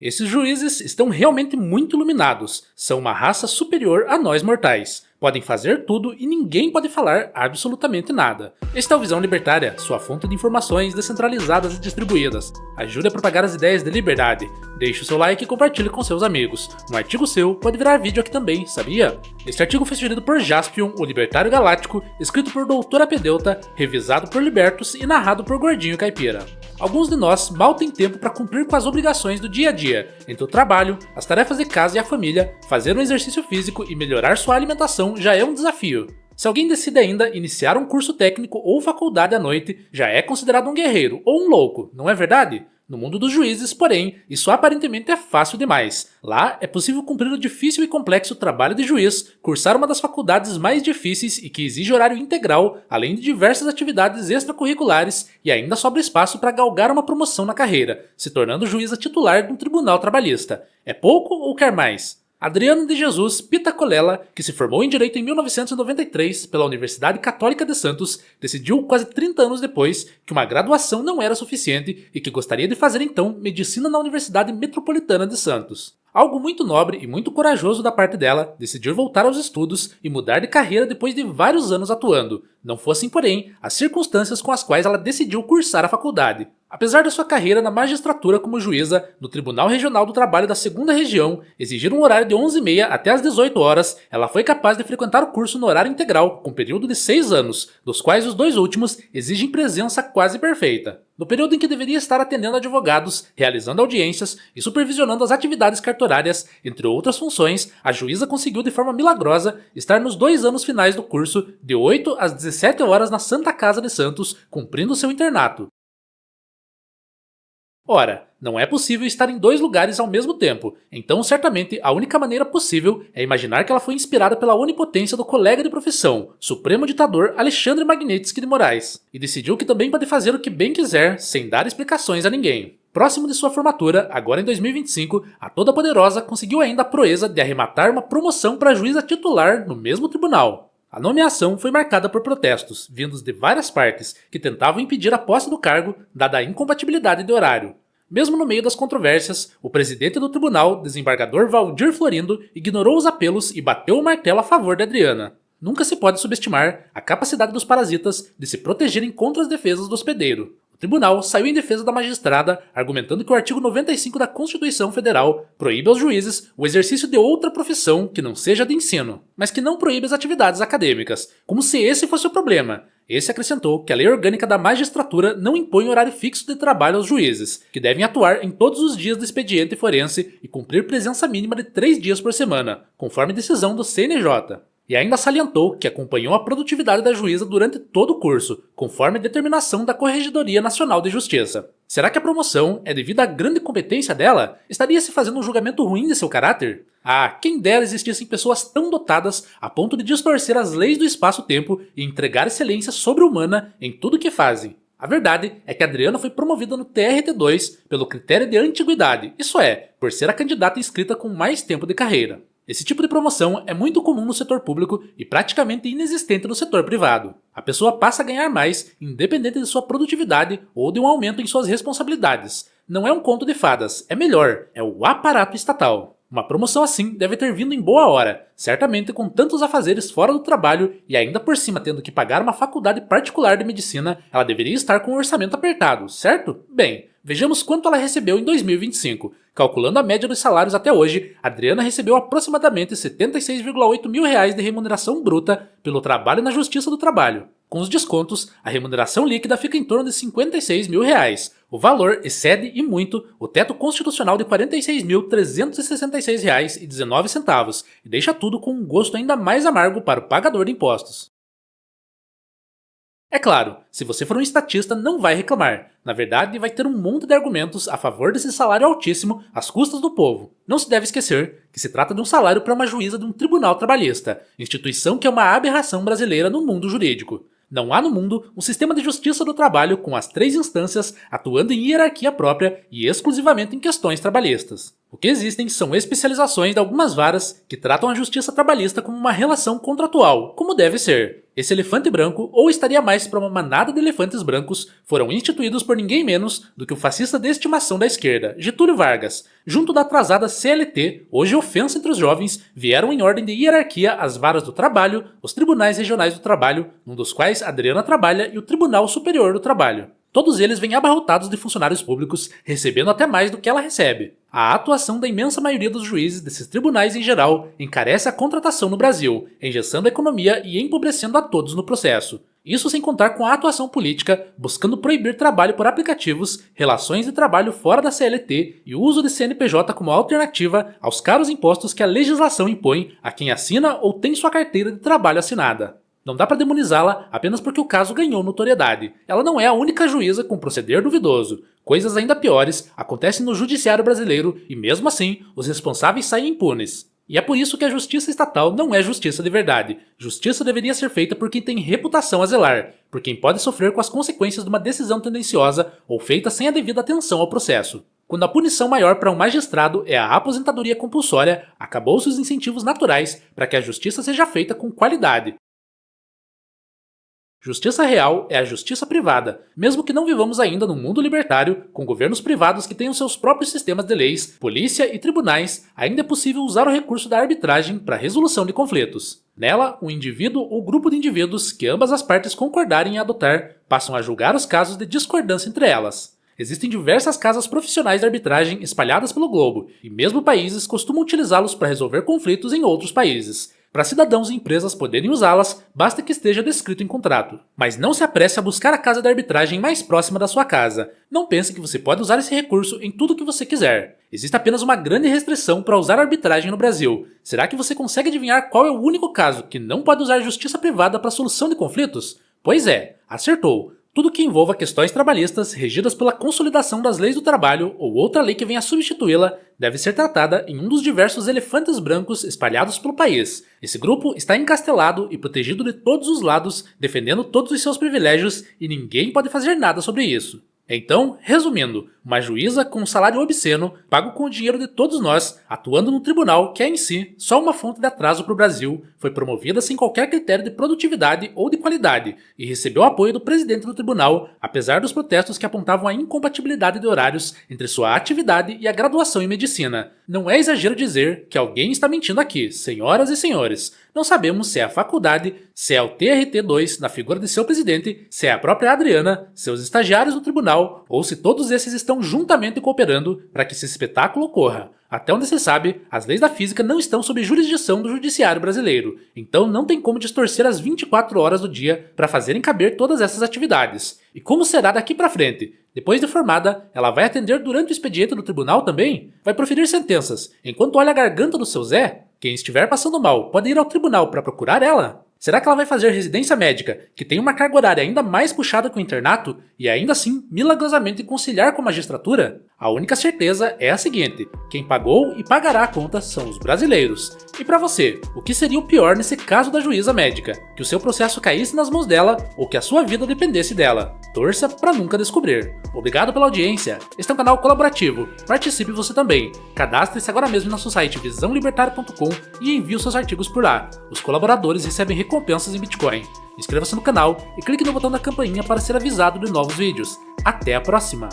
Esses juízes estão realmente muito iluminados, são uma raça superior a nós mortais. Podem fazer tudo e ninguém pode falar absolutamente nada. Esta é o Visão Libertária, sua fonte de informações descentralizadas e distribuídas. Ajude a propagar as ideias de liberdade. Deixe o seu like e compartilhe com seus amigos. Um artigo seu pode virar vídeo aqui também, sabia? Este artigo foi sugerido por Jaspion, o Libertário Galáctico, escrito por Doutora Pedeuta, revisado por Libertus e narrado por Gordinho Caipira. Alguns de nós mal têm tempo para cumprir com as obrigações do dia a dia, entre o trabalho, as tarefas de casa e a família, fazer um exercício físico e melhorar sua alimentação já é um desafio. Se alguém decide ainda iniciar um curso técnico ou faculdade à noite, já é considerado um guerreiro ou um louco, não é verdade? No mundo dos juízes, porém, isso aparentemente é fácil demais. Lá é possível cumprir o difícil e complexo trabalho de juiz, cursar uma das faculdades mais difíceis e que exige horário integral, além de diversas atividades extracurriculares, e ainda sobra espaço para galgar uma promoção na carreira, se tornando juíza titular de um tribunal trabalhista. É pouco ou quer mais? Adriana de Jesus Pitacolela, que se formou em Direito em 1993 pela Universidade Católica de Santos, decidiu quase 30 anos depois que uma graduação não era suficiente e que gostaria de fazer então Medicina na Universidade Metropolitana de Santos. Algo muito nobre e muito corajoso da parte dela, decidir voltar aos estudos e mudar de carreira depois de vários anos atuando, não fossem, porém, as circunstâncias com as quais ela decidiu cursar a faculdade. Apesar de sua carreira na magistratura como juíza no Tribunal Regional do Trabalho da 2ª Região exigir um horário de 11h30 até as 18 horas, ela foi capaz de frequentar o curso no horário integral, com período de 6 anos, dos quais os 2 últimos exigem presença quase perfeita. No período em que deveria estar atendendo advogados, realizando audiências e supervisionando as atividades cartorárias, entre outras funções, a juíza conseguiu de forma milagrosa estar nos 2 anos finais do curso, de 8 às 17 horas na Santa Casa de Santos, cumprindo seu internato. Ora, não é possível estar em 2 lugares ao mesmo tempo, então certamente a única maneira possível é imaginar que ela foi inspirada pela onipotência do colega de profissão, supremo ditador Alexandre Magnitsky de Moraes, e decidiu que também pode fazer o que bem quiser, sem dar explicações a ninguém. Próximo de sua formatura, agora em 2025, a Toda-Poderosa conseguiu ainda a proeza de arrematar uma promoção para juíza titular no mesmo tribunal. A nomeação foi marcada por protestos, vindos de várias partes, que tentavam impedir a posse do cargo, dada a incompatibilidade de horário. Mesmo no meio das controvérsias, o presidente do tribunal, desembargador Valdir Florindo, ignorou os apelos e bateu o martelo a favor de Adriana. Nunca se pode subestimar a capacidade dos parasitas de se protegerem contra as defesas do hospedeiro. O tribunal saiu em defesa da magistrada, argumentando que o artigo 95 da Constituição Federal proíbe aos juízes o exercício de outra profissão que não seja de ensino, mas que não proíbe as atividades acadêmicas, como se esse fosse o problema. Esse acrescentou que a Lei Orgânica da Magistratura não impõe horário fixo de trabalho aos juízes, que devem atuar em todos os dias do expediente forense e cumprir presença mínima de 3 dias por semana, conforme decisão do CNJ. E ainda salientou que acompanhou a produtividade da juíza durante todo o curso, conforme determinação da Corregedoria Nacional de Justiça. Será que a promoção é devido à grande competência dela? Estaria se fazendo um julgamento ruim de seu caráter? Ah, quem dera existissem pessoas tão dotadas a ponto de distorcer as leis do espaço-tempo e entregar excelência sobre-humana em tudo o que fazem. A verdade é que Adriana foi promovida no TRT2 pelo critério de antiguidade, isso é, por ser a candidata inscrita com mais tempo de carreira. Esse tipo de promoção é muito comum no setor público e praticamente inexistente no setor privado. A pessoa passa a ganhar mais, independente de sua produtividade ou de um aumento em suas responsabilidades. Não é um conto de fadas, é melhor, é o aparato estatal. Uma promoção assim deve ter vindo em boa hora, certamente com tantos afazeres fora do trabalho e ainda por cima tendo que pagar uma faculdade particular de medicina, ela deveria estar com um orçamento apertado, certo? Bem, vejamos quanto ela recebeu em 2025. Calculando a média dos salários até hoje, Adriana recebeu aproximadamente R$ 76,8 mil de remuneração bruta pelo trabalho na Justiça do Trabalho. Com os descontos, a remuneração líquida fica em torno de R$ 56 mil. O valor excede e muito o teto constitucional de R$ 46.366,19 e deixa tudo com um gosto ainda mais amargo para o pagador de impostos. É claro, se você for um estatista não vai reclamar. Na verdade, vai ter um monte de argumentos a favor desse salário altíssimo às custas do povo. Não se deve esquecer que se trata de um salário para uma juíza de um tribunal trabalhista, instituição que é uma aberração brasileira no mundo jurídico. Não há no mundo um sistema de justiça do trabalho com as 3 instâncias atuando em hierarquia própria e exclusivamente em questões trabalhistas. O que existem são especializações de algumas varas que tratam a justiça trabalhista como uma relação contratual, como deve ser. Esse elefante branco, ou estaria mais para uma manada de elefantes brancos, foram instituídos por ninguém menos do que o fascista de estimação da esquerda, Getúlio Vargas. Junto da atrasada CLT, hoje ofensa entre os jovens, vieram em ordem de hierarquia as varas do trabalho, os tribunais regionais do trabalho, um dos quais Adriana trabalha, e o Tribunal Superior do Trabalho. Todos eles vêm abarrotados de funcionários públicos, recebendo até mais do que ela recebe. A atuação da imensa maioria dos juízes desses tribunais em geral encarece a contratação no Brasil, engessando a economia e empobrecendo a todos no processo. Isso sem contar com a atuação política, buscando proibir trabalho por aplicativos, relações de trabalho fora da CLT e o uso de CNPJ como alternativa aos caros impostos que a legislação impõe a quem assina ou tem sua carteira de trabalho assinada. Não dá para demonizá-la apenas porque o caso ganhou notoriedade. Ela não é a única juíza com proceder duvidoso. Coisas ainda piores acontecem no judiciário brasileiro e, mesmo assim, os responsáveis saem impunes. E é por isso que a justiça estatal não é justiça de verdade. Justiça deveria ser feita por quem tem reputação a zelar, por quem pode sofrer com as consequências de uma decisão tendenciosa ou feita sem a devida atenção ao processo. Quando a punição maior para um magistrado é a aposentadoria compulsória, acabou-se os incentivos naturais para que a justiça seja feita com qualidade. Justiça real é a justiça privada, mesmo que não vivamos ainda num mundo libertário, com governos privados que tenham seus próprios sistemas de leis, polícia e tribunais, ainda é possível usar o recurso da arbitragem para a resolução de conflitos. Nela, um indivíduo ou grupo de indivíduos que ambas as partes concordarem em adotar passam a julgar os casos de discordância entre elas. Existem diversas casas profissionais de arbitragem espalhadas pelo globo, e mesmo países costumam utilizá-los para resolver conflitos em outros países. Para cidadãos e empresas poderem usá-las, basta que esteja descrito em contrato. Mas não se apresse a buscar a casa de arbitragem mais próxima da sua casa. Não pense que você pode usar esse recurso em tudo que você quiser. Existe apenas uma grande restrição para usar arbitragem no Brasil. Será que você consegue adivinhar qual é o único caso que não pode usar justiça privada para a solução de conflitos? Pois é, acertou. Tudo que envolva questões trabalhistas regidas pela consolidação das leis do trabalho ou outra lei que venha substituí-la deve ser tratada em um dos diversos elefantes brancos espalhados pelo país. Esse grupo está encastelado e protegido de todos os lados, defendendo todos os seus privilégios e ninguém pode fazer nada sobre isso. Então, resumindo, uma juíza com um salário obsceno, pago com o dinheiro de todos nós, atuando num tribunal que é em si só uma fonte de atraso para o Brasil, foi promovida sem qualquer critério de produtividade ou de qualidade e recebeu apoio do presidente do tribunal, apesar dos protestos que apontavam a incompatibilidade de horários entre sua atividade e a graduação em medicina. Não é exagero dizer que alguém está mentindo aqui, senhoras e senhores. Não sabemos se é a faculdade, se é o TRT2 na figura de seu presidente, se é a própria Adriana, seus estagiários no tribunal, ou se todos esses estão juntamente cooperando para que esse espetáculo ocorra. Até onde se sabe, as leis da física não estão sob jurisdição do judiciário brasileiro, então não tem como distorcer as 24 horas do dia para fazerem caber todas essas atividades. E como será daqui para frente? Depois de formada, ela vai atender durante o expediente do tribunal também? Vai proferir sentenças, enquanto olha a garganta do seu Zé? Quem estiver passando mal pode ir ao tribunal para procurar ela? Será que ela vai fazer residência médica, que tem uma carga horária ainda mais puxada que o internato, e ainda assim, milagrosamente conciliar com a magistratura? A única certeza é a seguinte: quem pagou e pagará a conta são os brasileiros. E para você, o que seria o pior nesse caso da juíza médica? Que o seu processo caísse nas mãos dela ou que a sua vida dependesse dela? Torça para nunca descobrir. Obrigado pela audiência. Este é um canal colaborativo. Participe você também. Cadastre-se agora mesmo em nosso site visãolibertaria.com e envie os seus artigos por lá. Os colaboradores recebem recompensas em Bitcoin. Inscreva-se no canal e clique no botão da campainha para ser avisado de novos vídeos. Até a próxima!